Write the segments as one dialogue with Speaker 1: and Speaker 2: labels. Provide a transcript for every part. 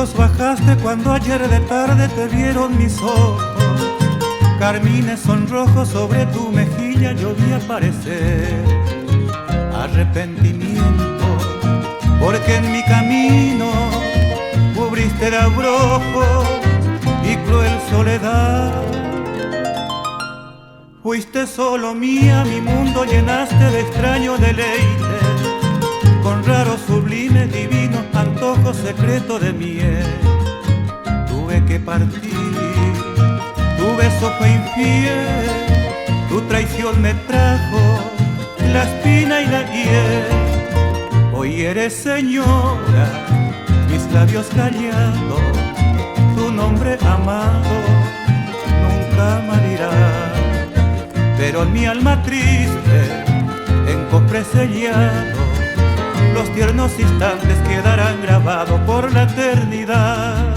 Speaker 1: lejos bajaste cuando ayer de tarde te vieron mis ojos. Carmines sonrojos sobre tu mejilla yo vi aparecer. Arrepentimiento, porque en mi camino cubriste de abrojos y cruel soledad. Fuiste solo mía, mi mundo llenaste de extraño deleite, con raros, sublimes, divinos antojos secretos de miel. Tuve que partir, tu beso fue infiel, tu traición me trajo la espina y la hiel. Hoy eres señora, mis labios callados, tu nombre amado nunca me dirá. Pero en mi alma triste, en cofre sellado, los tiernos instantes quedarán grabados por la eternidad.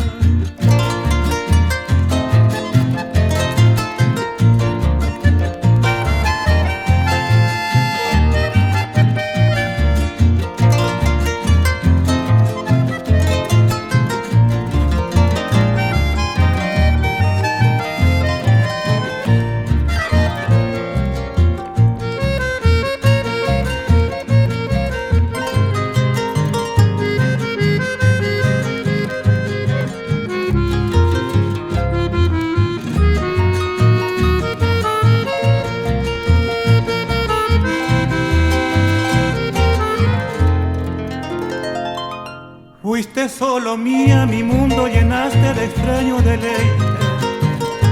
Speaker 1: Fuiste solo mía, mi mundo llenaste de extraño deleite,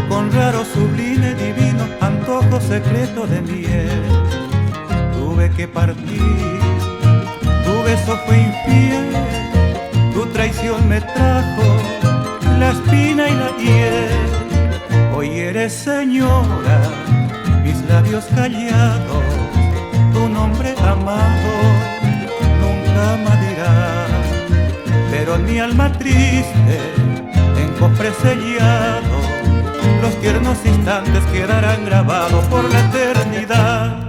Speaker 1: con raros, sublimes, divinos antojos secretos de miel. Tuve que partir, tu beso fue infiel, tu traición me trajo la espina y la hiel. Hoy eres señora, mis labios callados, tu nombre amado nunca me dirá. Pero en mi alma triste, en cofre sellado, los tiernos instantes quedarán grabados por la eternidad.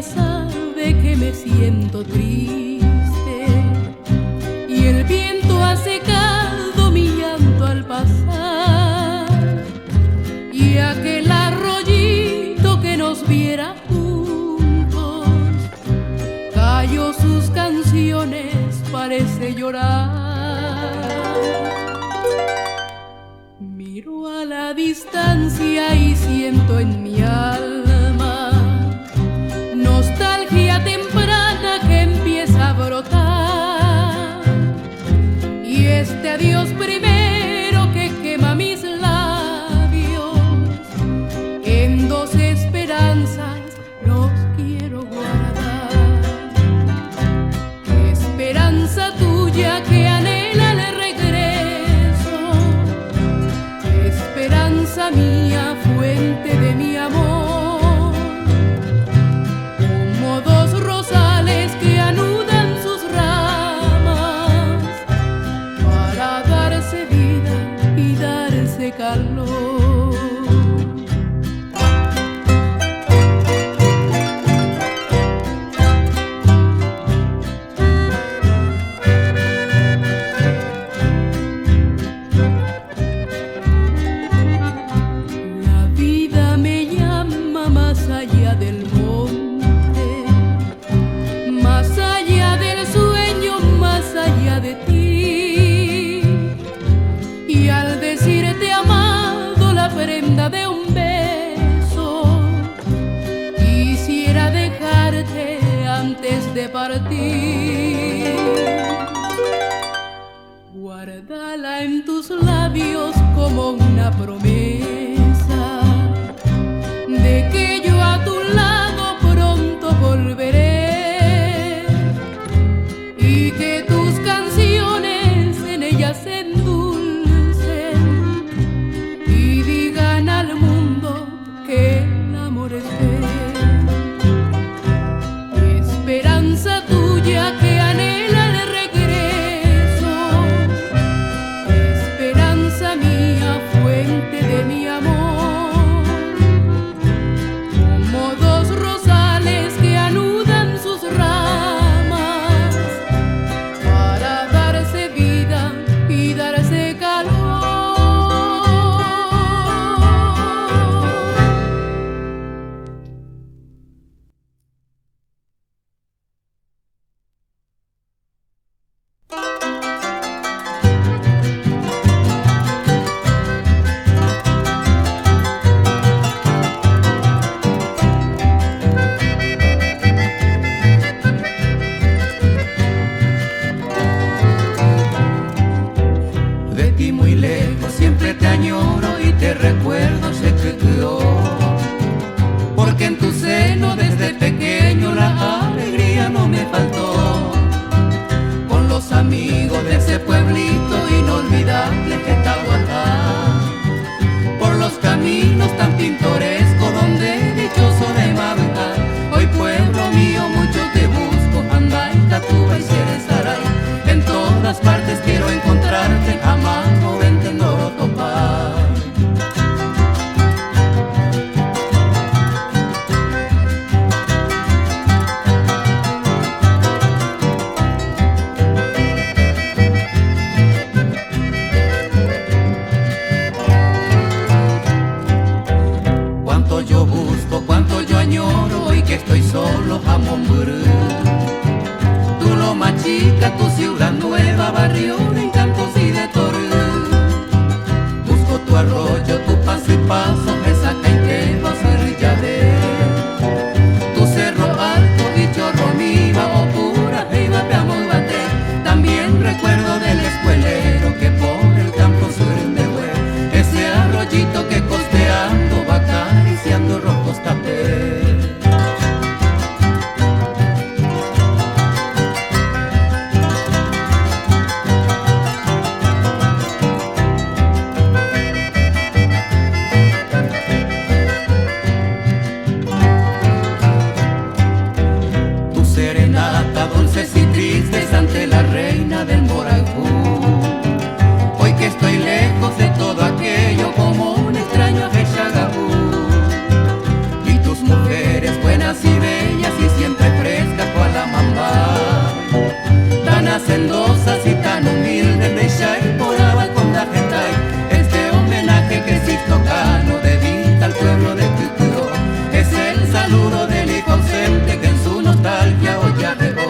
Speaker 2: Sabe que me siento triste y el viento ha secado mi llanto al pasar, y aquel arroyito que nos viera juntos cayó sus canciones, parece llorar. Miro a la distancia y siento en mi alma nostalgia temprana que empieza a brotar, y este adiós primero que quema mis labios, en dos esperanzas los quiero guardar. Esperanza tuya que anhela el regreso, esperanza mía, fuente de mi amor. Que anudan sus ramas para darse vida y darse calor. La vida me llama más allá del más allá del sueño, más allá de ti, y al decirte amado la prenda de un beso, quisiera dejarte antes de partir. Guárdala en tus labios como una promesa de que yo a tu lado pronto volveré, y que tus canciones en ellas se endulcen y digan al mundo que el amor es fe.
Speaker 3: Arica, tu ciudad nueva, barrio de encantos y de torres. Busco tu arroyo, tu paso y paso, me saca y quedo a tu cerro alto y chorro miva, o pura y vapeamos bate. También recuerdo del escuelero que por el campo sur de Hue, ese arroyito que costeando va acariciando rojos tapés. Dulces y tristes ante la reina del Morajú. Hoy que estoy lejos de todo aquello, como un extraño de Chagabú. Y tus mujeres buenas y bellas y siempre frescas cual la mamba, tan hacendosas y tan humildes de Chay por con la Gentay. Este homenaje que Sisto Cano dedica al pueblo de Cucuró es el saludo del hijo ausente que en su nostalgia hoy ya regó.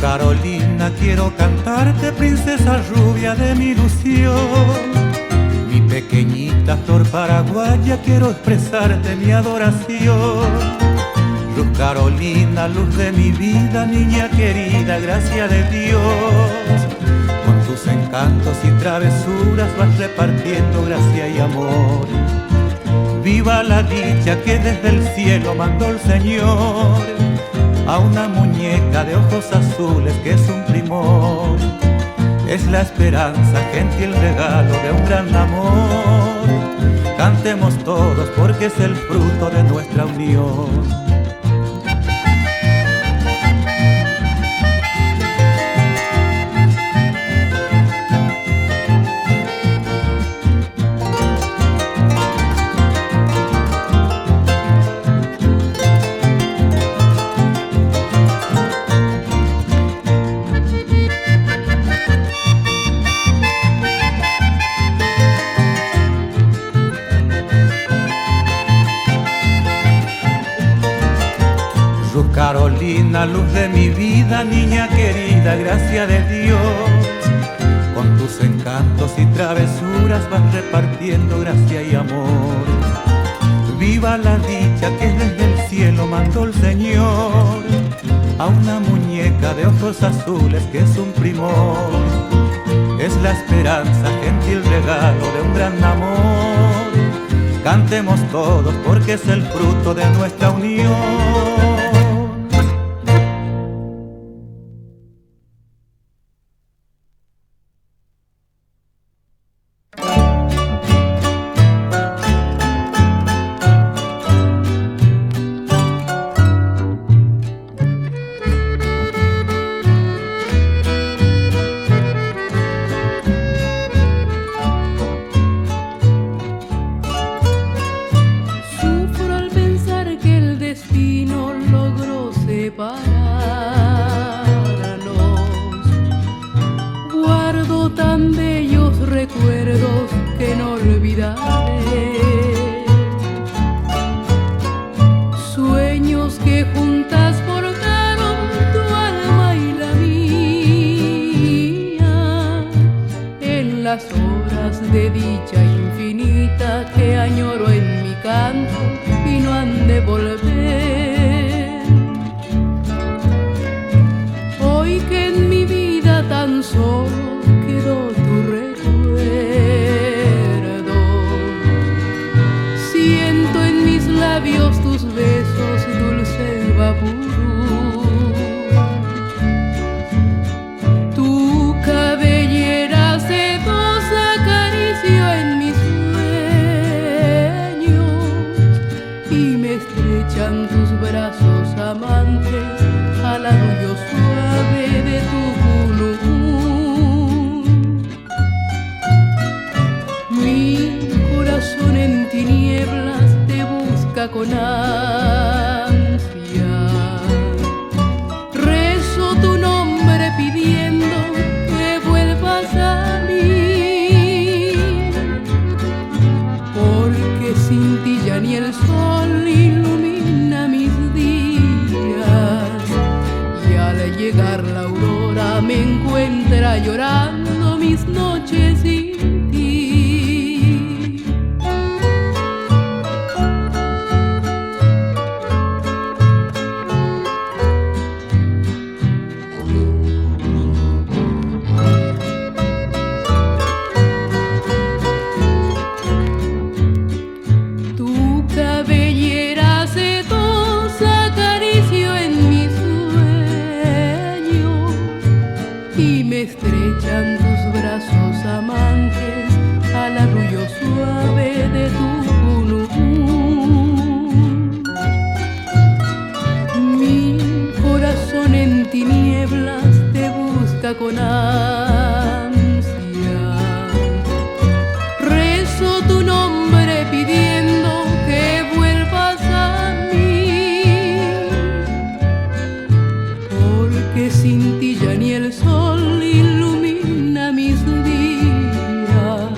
Speaker 1: Carolina, quiero cantarte, princesa rubia de mi ilusión. Mi pequeñita flor paraguaya, quiero expresarte mi adoración. Luz Carolina, luz de mi vida, niña querida, gracia de Dios. Con tus encantos y travesuras vas repartiendo gracia y amor. Viva la dicha que desde el cielo mandó el Señor a una muñeca de ojos azules que es un primor. Es la esperanza, gentil regalo de un gran amor. Cantemos todos porque es el fruto de nuestra unión. Carolina, luz de mi vida, niña querida, gracia de Dios. Con tus encantos y travesuras vas repartiendo gracia y amor. Viva la dicha que desde el cielo mandó el Señor a una muñeca de ojos azules que es un primor. Es la esperanza, gentil regalo de un gran amor. Cantemos todos porque es el fruto de nuestra unión.
Speaker 2: Tu cabellera sedosa acarició en mis con ansia. Rezo tu nombre pidiendo que vuelvas a mí, porque sin ti ya ni el sol ilumina mis días, y al llegar la aurora me encuentra llorando mis noches sin ti. Estrechan tus brazos amantes al arrullo suave de tu mi corazón en tinieblas te busca con ansia. Rezo tu nombre pidiendo que vuelvas a mí, porque sin ti ya ni el sol ilumina mis días,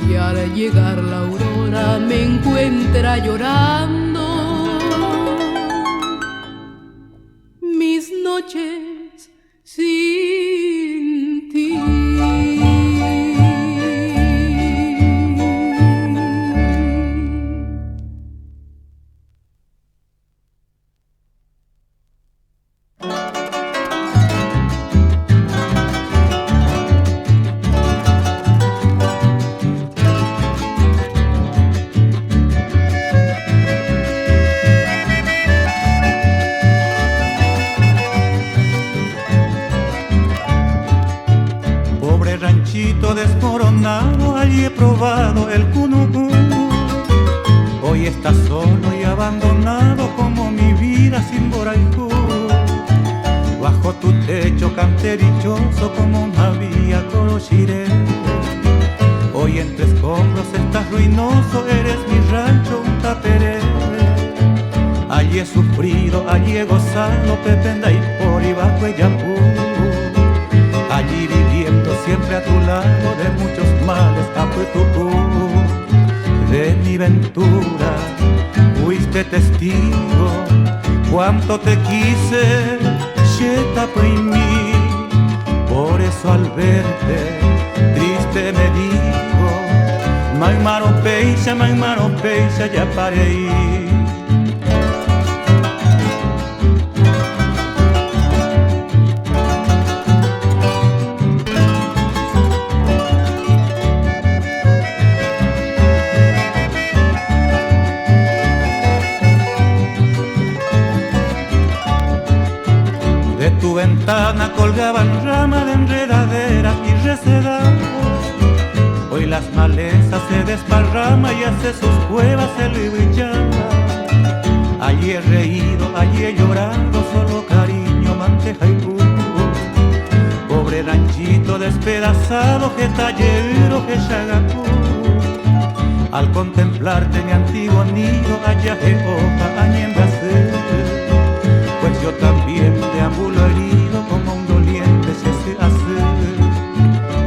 Speaker 2: y al llegar la aurora me encuentra llorando mis noches sin ti.
Speaker 1: Desmoronado, allí he probado el cunugú. Hoy está solo y abandonado como mi vida sin Boraicú. Bajo tu techo canté dichoso como una vía Corochiré. Hoy entre escombros estás ruinoso, eres mi rancho, un taperé. Allí he sufrido, allí he gozado, Pependa y por y bajo Eyapú. Allí viviendo siempre a tu lado de muchos males, Apuetupú. De mi ventura fuiste testigo, cuánto te quise, Xetapaimí. Por eso al verte triste me digo, Maimaro peixa, ya parei. Tu ventana colgaban ramas de enredaderas y resedadas. Hoy las malezas se desparraman y hace sus cuevas el brillaba. Allí he reído, allí he llorado, solo cariño, manteja y jugo. Pobre ranchito despedazado, que tallero, que chagapú. Al contemplarte mi antiguo nido, allá de hoja, añembacé. Pues yo también deambulo herido como un doliente se hace.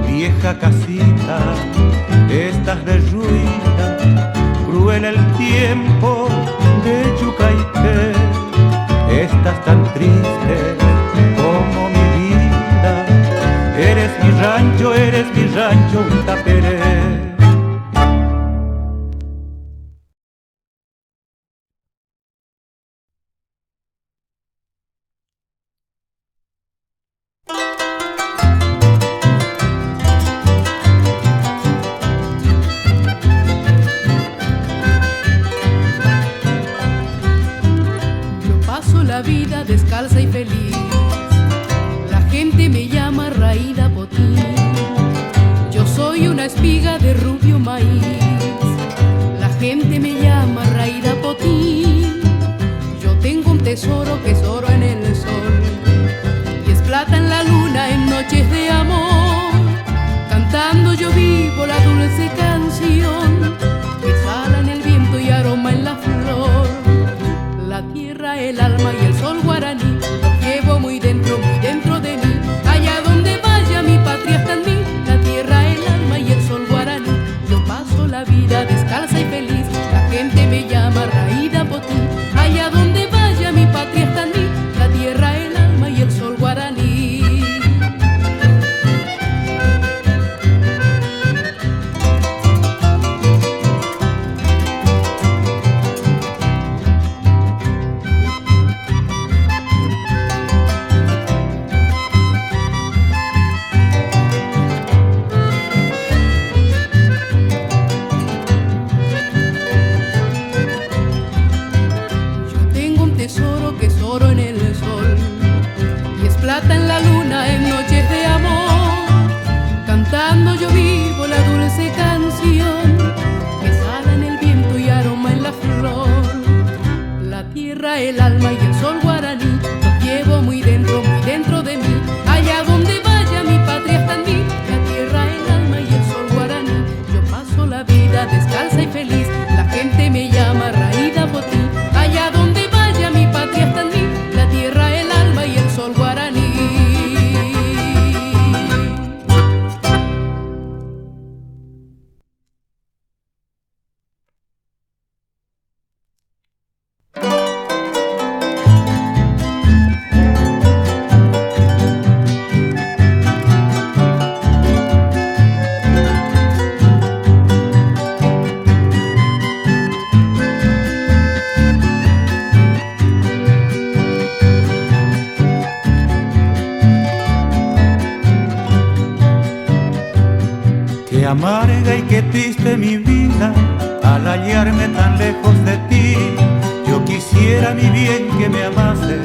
Speaker 1: Vieja casita, estás derruida, cruel el tiempo de Chucaité. Estás tan triste como mi vida, eres mi rancho, un taperé.
Speaker 2: La vida descalza y feliz, la gente me llama Raída Potín. Yo soy una espiga de rubio maíz, la gente me llama Raída Potín. Yo tengo un tesoro que es oro en el sol y es plata en la luna en noches de amor. Cantando yo vivo la dulce canción que exhala en el viento y aroma en la flor. descalza y feliz. La gente me llama Raída Potí. Allá donde vaya mi patria está en mí, la tierra, el alma y el sol guaraní. Tesoro que es oro en el sol y es plata en la luna en noches de amor. Cantando yo vivo la dulce canción que sale en el viento y aroma en la flor. La tierra, el alma y el sol guaraní los llevo muy dentro de mí. Allá donde vaya mi patria está en mí, la tierra, el alma y el sol guaraní. Yo paso la vida descalza y feliz. La gente me llama Raída Potí. Allá donde mi patria está en mí, la tierra, el alma y el sol guaraní.
Speaker 1: Qué amarga y qué triste mi vida al hallarme tan lejos de ti. Yo quisiera mi bien que me amases,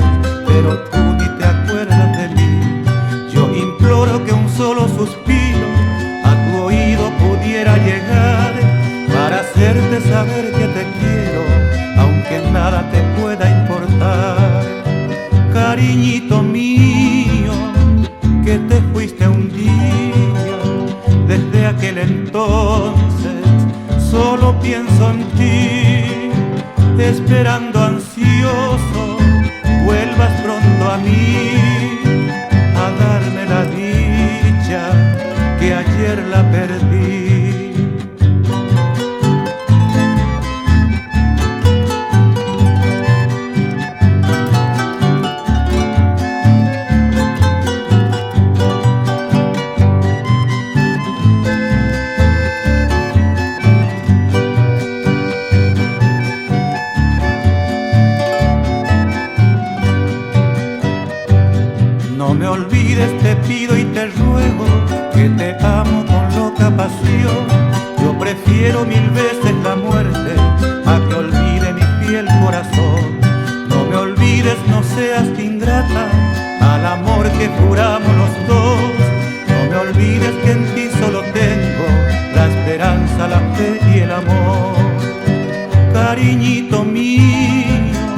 Speaker 1: pero tú ni te acuerdas de mí. Yo imploro que un solo suspiro a tu oído pudiera llegar para hacerte saber que te quiero, aunque nada te pueda importar. Cariñito mío, que te fuiste un día. Desde aquel entonces solo pienso en ti, esperando ansioso vuelvas pronto a mí, a darme la dicha que ayer la perdí. No me olvides, te pido y te ruego, que te amo con loca pasión. Yo prefiero mil veces la muerte a que olvide mi fiel corazón. No me olvides, no seas ingrata al amor que juramos los dos. No me olvides que en ti solo tengo la esperanza, la fe y el amor. Cariñito mío,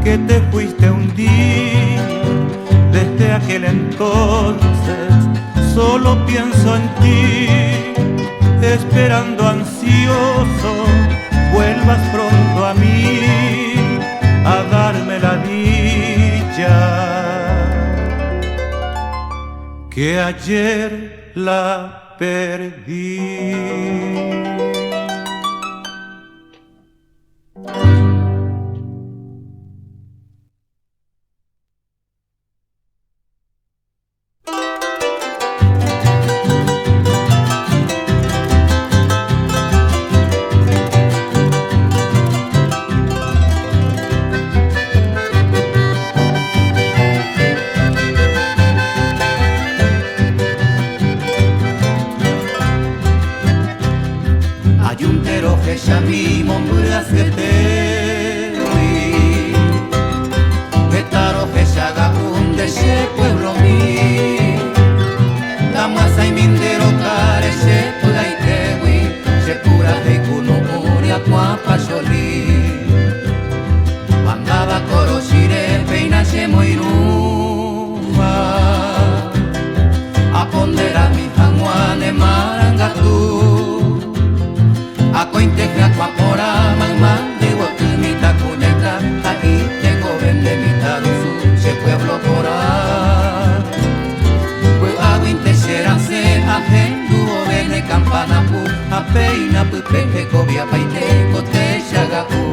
Speaker 1: que te fuiste un día. Desde aquel entonces solo pienso en ti, esperando ansioso vuelvas pronto a mí, a darme la dicha que ayer la perdí.
Speaker 3: Shami momburas getewi Getaro geshaga de ese pueblo mi Tamasa y mindero care se pulaitewi Se pura de kuno muria tuapa sholi Mandaba koroshire peina se moirua A pondera mi hanguane marangatu Ako integra kwa pora mangman de wakumita kuneta Aquí tengo vende mitad su pueblo pora Pues hago intesera se ajendu vene campana pu ape peina pupeje cobia paite cote shagaku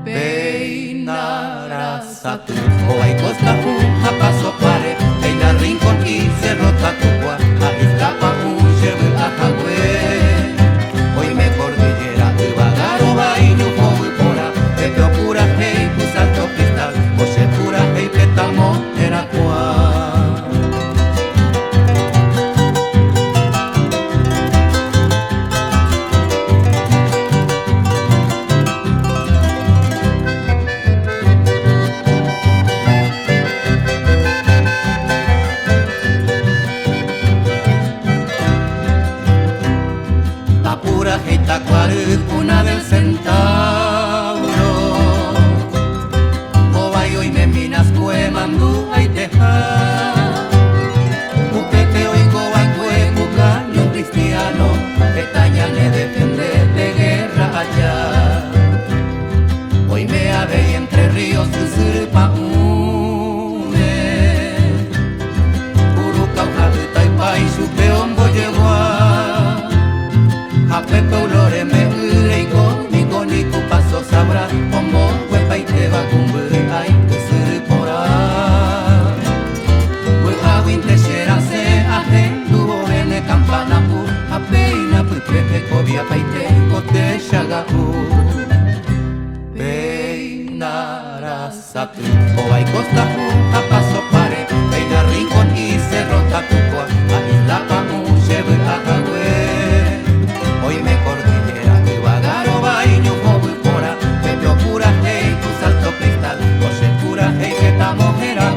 Speaker 3: peinarasatu oai costa a paso pare peina rincón y cerro tatucua a Iztapa lleve a Jagüe hoy me cordillera de bagaro baino joven pora te procura hey salto cristal o se pura hey petamo era cuá. Una del centauro Obayo y me minas cuemandú ay teja Upete oigo bancue cucaño cristiano Etaña le defiende de guerra allá Hoy me ave entre ríos de Sirpa une Urucauja de Taipa y su peón Boyegua a Pepe Ulore me y cu paso sabrá como huepa y te va cumbur ay que se repora huepa winte shera se aje tuvo bene campana pu a peina pupepe cobia paite cote shagaku peinarasatu oai costa pu a paso pare peina rincón y cerro tatucua a Iztapa lleve a Jagüe hoy me cordillera y bagaro baño joven pora que te ocura hey tu salto cristal o se cura hey que estamos en agua.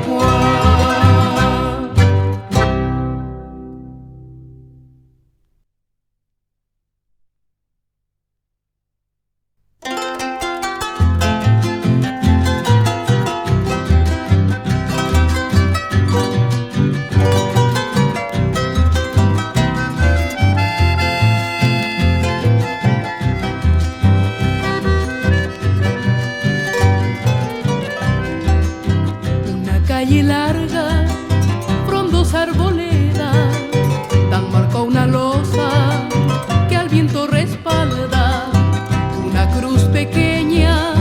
Speaker 2: Calle larga, frondosa arboleda, tan marca una losa que al viento respalda, una cruz pequeña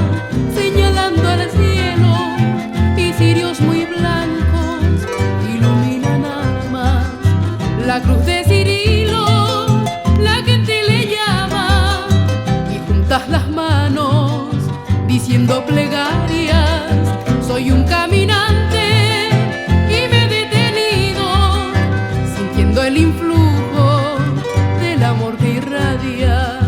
Speaker 2: señalando al cielo y cirios muy blancos iluminan almas. La cruz de Cirilo, la gente le llama y juntas las manos diciendo plegarias, soy un caminante. El influjo del amor que irradia.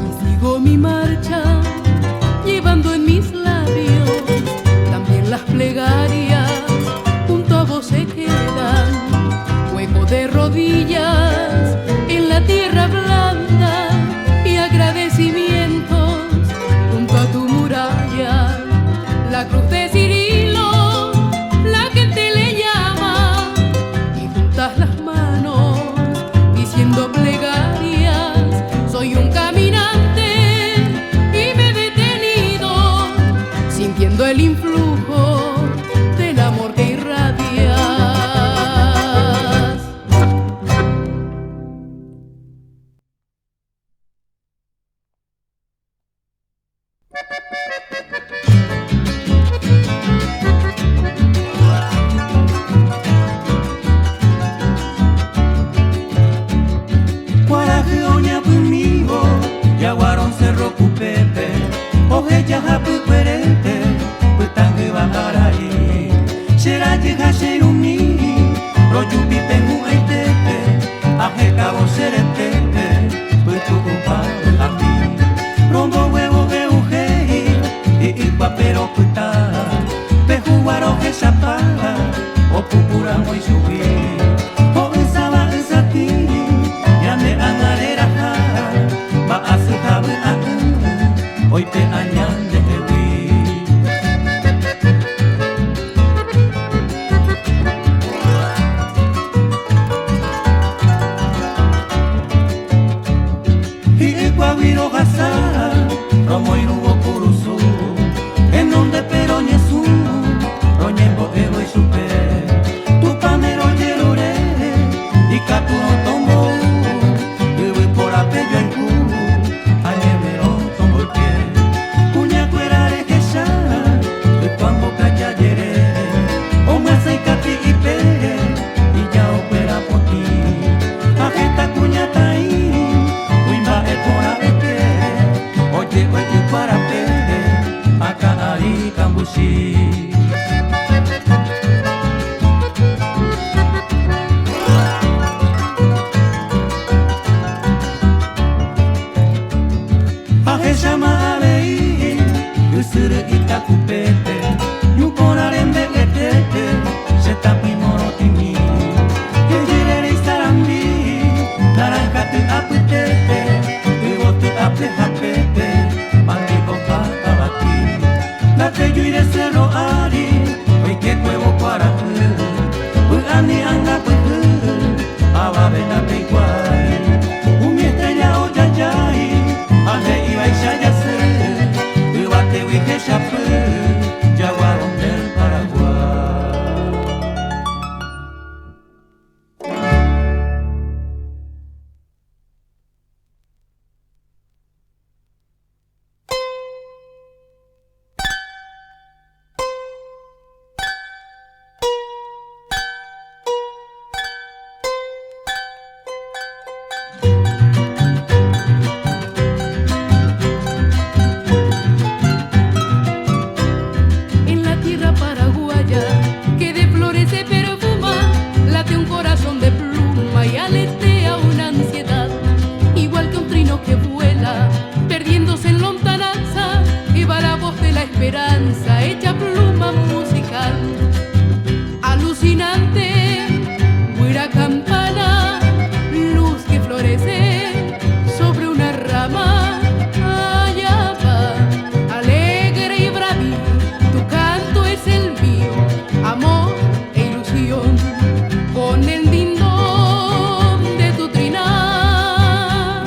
Speaker 2: Y sigo mi marcha llevando en mis labios también las plegarias. Se quedan hueco de rodillas en la tierra blanda y agradecimientos junto a tu muralla. La cruz de Cirilo, la gente le llama y juntas las manos diciendo plegarias. Soy un caminante y me he detenido sintiendo el influjo del amor que irradia.
Speaker 1: Guarajeoña conmigo, yaguarón cerro cupepe, ojeya japu cuerete, putangue bajaraí, será llega serumi, royupi tengu aitepe, aje cabo seretepe, putu upado a mí, rombo huevo geujei, y papero puta, pejuaro que chapada, o pupura muy subir, o isaba isati. Hoy te añade el
Speaker 3: Guaguiro Gazá, Romoiro Curuzu, en donde Peroñezú, Roñembo Ego y Supe, tu panero Yerure, y Caturo Tombo, y voy por apello en Cu, Añeverón Tombo el pie, Cuña Cuera de Gesha, y Cuambo Cachayere, o Masa y Cati y Pere, y ya opera por ti, Ajeta Cuña Taí, Uimba e por abeque, oye, oye, para pere, acá ari cambushi. Llama a leí, Yusuru Itakupete, Yukorarembe Etete, Setapi Morotimi, Yejere Sarambi, Narancate Aputete, Ewoti Ape Japete, Mandico Pacabati, Late Yuire Cerro Ari, Oike Cuevo Cuaracu, Uani Anga Putu, Ababena Peiguay, Umi Estrella Oyayay, Ale iba y Chayase, Ubate Wike Chape, Yaguarón del Paraguay.
Speaker 2: En la tierra paraguaya que de flores se perfuma, late un corazón de pluma y aletea una ansiedad, igual que un trino que vuela, perdiéndose en lontananza, y va la voz de la esperanza, hecha pluma musical. Alucinante, buena campana, luz que florece sobre una rama, allá va, alegre y braví, tu canto es el mío, amor e ilusión, con el lindón de tu trinar.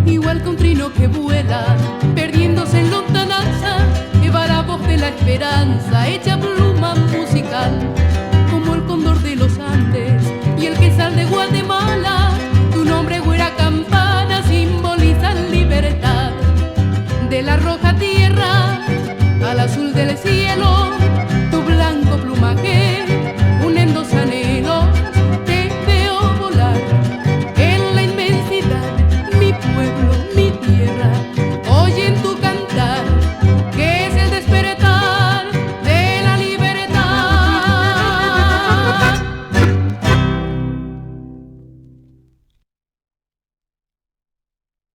Speaker 2: Igual que un trino que vuela, perdiéndose en lontananza, lleva la voz de la esperanza, hecha pluma musical, como el cóndor de los Andes y el quesal de Guatemala. Tu nombre, güera campana, simboliza libertad. De la roja tierra al azul del cielo, tu blanco plumaje